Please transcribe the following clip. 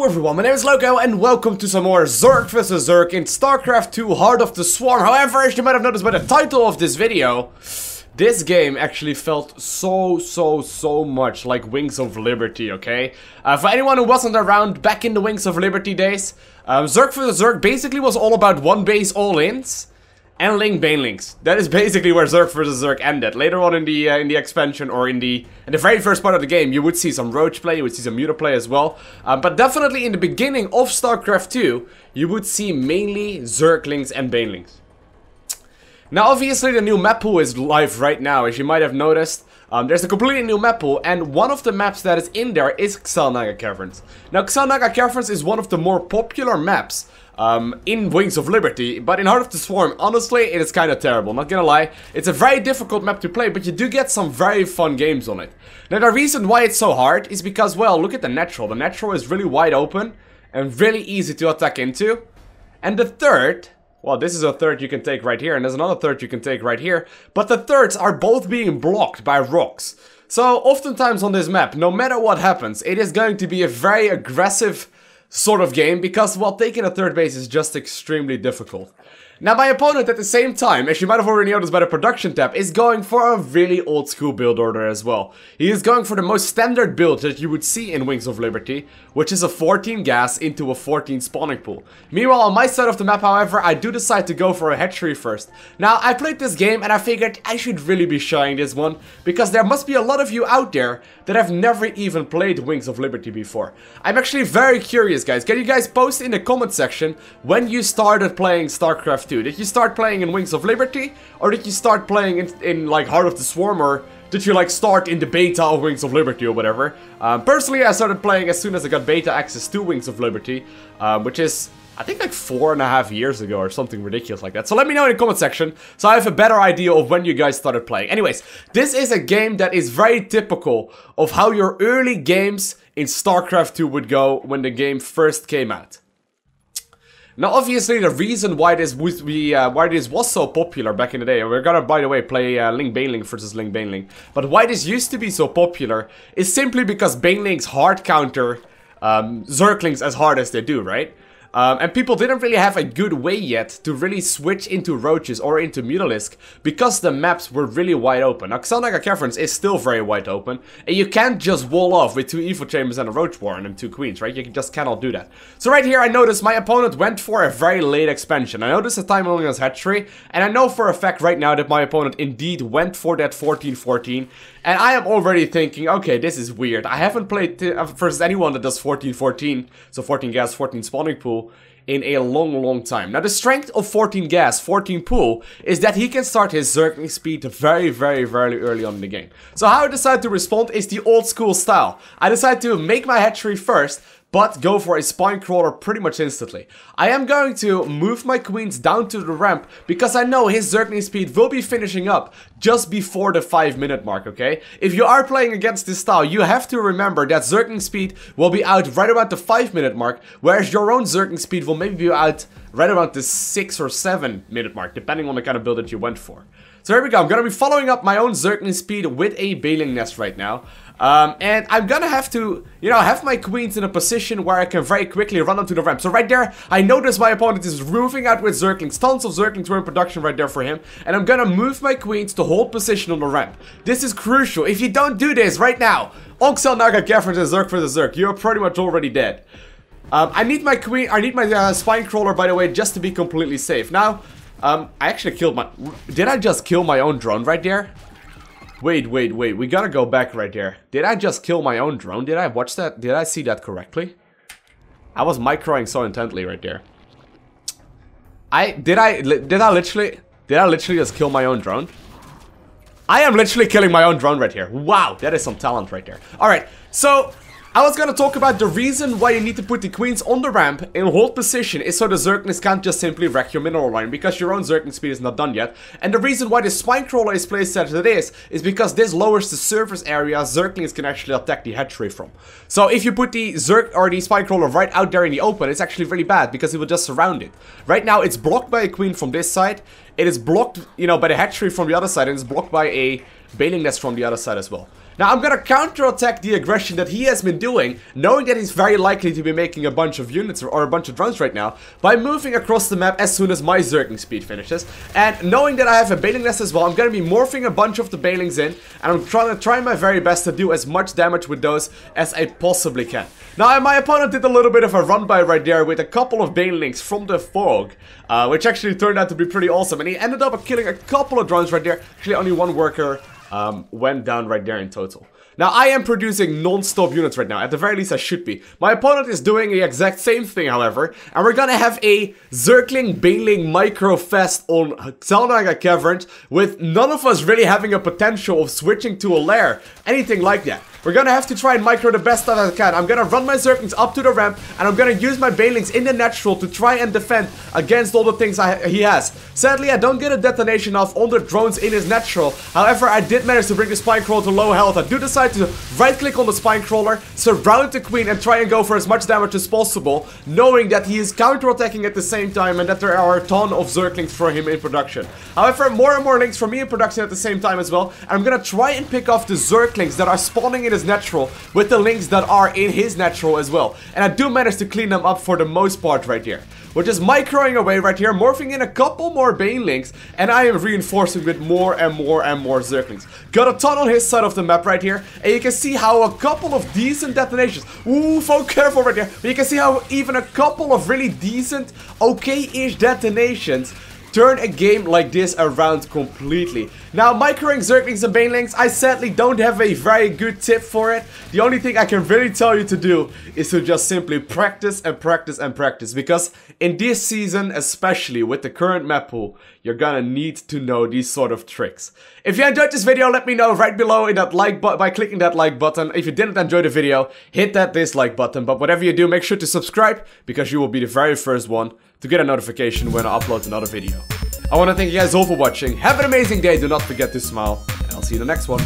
Hello everyone, my name is Lowko and welcome to some more Zerg vs Zerg in StarCraft 2 Heart of the Swarm. However, as you might have noticed by the title of this video, this game actually felt so much like Wings of Liberty, okay? For anyone who wasn't around back in the Wings of Liberty days, Zerg vs Zerg basically was all about one base all-ins and link banelings. That is basically where Zerg vs Zerg ended. Later on in the expansion or in the very first part of the game, you would see some Roach play, you would see some Muta play as well. But definitely in the beginning of StarCraft 2, you would see mainly Zerglings and banelings. Now obviously the new map pool is live right now, as you might have noticed. There's a completely new map pool, and one of the maps that is in there is Xel'Naga Caverns. Now Xel'Naga Caverns is one of the more popular maps in Wings of Liberty, but in Heart of the Swarm, honestly, it is kind of terrible, not gonna lie. It's a very difficult map to play, but you do get some very fun games on it. Now the reason why it's so hard is because, well, look at the natural. The natural is really wide open and really easy to attack into. And the third, well, this is a third you can take right here, and there's another third you can take right here, but the thirds are both being blocked by rocks. So oftentimes on this map, no matter what happens, it is going to be a very aggressive sort of game, because, well, taking a third base is just extremely difficult. Now my opponent at the same time, as you might have already noticed by the production tab, is going for a really old school build order as well. He is going for the most standard build that you would see in Wings of Liberty, which is a 14 gas into a 14 spawning pool. Meanwhile, on my side of the map, however, I do decide to go for a hatchery first. Now I played this game and I figured I should really be shying this one, because there must be a lot of you out there that have never even played Wings of Liberty before. I'm actually very curious, guys. Can you guys post in the comment section when you started playing StarCraft 2? Did you start playing in Wings of Liberty, or did you start playing in like Heart of the Swarm, or did you like start in the beta of Wings of Liberty or whatever? Personally, I started playing as soon as I got beta access to Wings of Liberty, which is, I think, like 4.5 years ago or something ridiculous like that. So let me know in the comment section so I have a better idea of when you guys started playing. Anyways, this is a game that is very typical of how your early games in StarCraft 2 would go when the game first came out. Now obviously the reason why this was so popular back in the day, and we're gonna, by the way, play Link Baneling versus Link Baneling, but why this used to be so popular is simply because Banelings hard counter Zerglings as hard as they do, right? And people didn't really have a good way yet to really switch into Roaches or into Mutalisk, because the maps were really wide open. Now Xel'Naga Caverns is still very wide open, and you can't just wall off with 2 Evo Chambers and a Roach Warren and 2 Queens, right? You just cannot do that. So right here I noticed my opponent went for a very late expansion. I noticed the time only as hatchery, and I know for a fact right now that my opponent indeed went for that 14-14, and I am already thinking, okay, this is weird. I haven't played versus anyone that does 14-14, so 14 gas, 14 spawning pool, in a long time. Now the strength of 14 gas, 14 pool is that he can start his Zergling speed very early on in the game. So how I decide to respond is the old school style. I decide to make my hatchery first, but go for a spine crawler pretty much instantly. I am going to move my queens down to the ramp, because I know his Zergling speed will be finishing up just before the 5-minute mark, okay? If you are playing against this style, you have to remember that Zergling speed will be out right about the 5-minute mark, whereas your own Zergling speed will maybe be out right around the 6 or 7-minute mark, depending on the kind of build that you went for. So here we go. I'm going to be following up my own Zergling speed with a Baneling nest right now. And I'm gonna have to, you know, have my queens in a position where I can very quickly run onto the ramp. So right there, I notice my opponent is moving out with Zerglings. Tons of Zerglings were in production right there for him. And I'm gonna move my queens to hold position on the ramp. This is crucial. If you don't do this right now, on Xel'Naga Caverns and Zerg for the Zerg, you're pretty much already dead. I need my queen, I need my spine crawler, by the way, just to be completely safe. Now, I actually killed my, did I just kill my own drone right there? Wait, we gotta go back right there. Did I just kill my own drone? Did I watch that? Did I see that correctly? I was microing so intently right there. Did I literally just kill my own drone? I am literally killing my own drone right here. Wow, that is some talent right there. Alright, so I was gonna talk about the reason why you need to put the queens on the ramp in hold position is so the Zerglings can't just simply wreck your mineral line, because your own Zergling speed is not done yet. And the reason why the spine crawler is placed as it is because this lowers the surface area Zerglings can actually attack the hatchery from. So if you put the spine crawler right out there in the open, it's actually really bad, because it will just surround it. Right now it's blocked by a queen from this side, it is blocked, you know, by the hatchery from the other side, and it's blocked by a Baneling nest from the other side as well. Now I'm gonna counterattack the aggression that he has been doing, knowing that he's very likely to be making a bunch of units or a bunch of drones right now, by moving across the map as soon as my zergling speed finishes. And knowing that I have a bailing nest as well, I'm gonna be morphing a bunch of the bailings in, and I'm trying my very best to do as much damage with those as I possibly can. Now my opponent did a little bit of a run by right there with a couple of banelings from the fog, which actually turned out to be pretty awesome, and he ended up killing a couple of drones right there. Actually only one worker went down right there in total. Now, I am producing non-stop units right now. At the very least, I should be. My opponent is doing the exact same thing, however. And we're gonna have a Zergling Bailing Micro Fest on Xelnaga Caverns, with none of us really having a potential of switching to a lair. Anything like that. We're gonna have to try and micro the best that I can. I'm gonna run my Zerglings up to the ramp, and I'm gonna use my Bailings in the natural to try and defend against all the things he has. Sadly, I don't get a detonation off on the drones in his natural. However, I did manage to bring the Spinecrawler to low health. I do decide to right-click on the Spinecrawler, surround the Queen, and try and go for as much damage as possible, knowing that he is counter-attacking at the same time and that there are a ton of Zerglings for him in production. However, more and more links for me in production at the same time as well. And I'm gonna try and pick off the Zerglings that are spawning in his natural with the links that are in his natural as well. And I do manage to clean them up for the most part right here. We're just microing away right here, morphing in a couple more Banelings, and I am reinforcing with more and more and more Zerglings. Got a ton on his side of the map right here, and you can see how a couple of decent detonations, ooh, so careful right there, but you can see how even a couple of really decent, okay-ish detonations turn a game like this around completely. Now, microing Zerglings and Banelings, I sadly don't have a very good tip for it. The only thing I can really tell you to do is to just simply practice and practice and practice, because in this season, especially with the current map pool, you're gonna need to know these sort of tricks. If you enjoyed this video, let me know right below in that like button by clicking that like button. If you didn't enjoy the video, hit that dislike button. But whatever you do, make sure to subscribe, because you will be the very first one to get a notification when I upload another video. I want to thank you guys all for watching. Have an amazing day. Do not forget to smile, and I'll see you in the next one.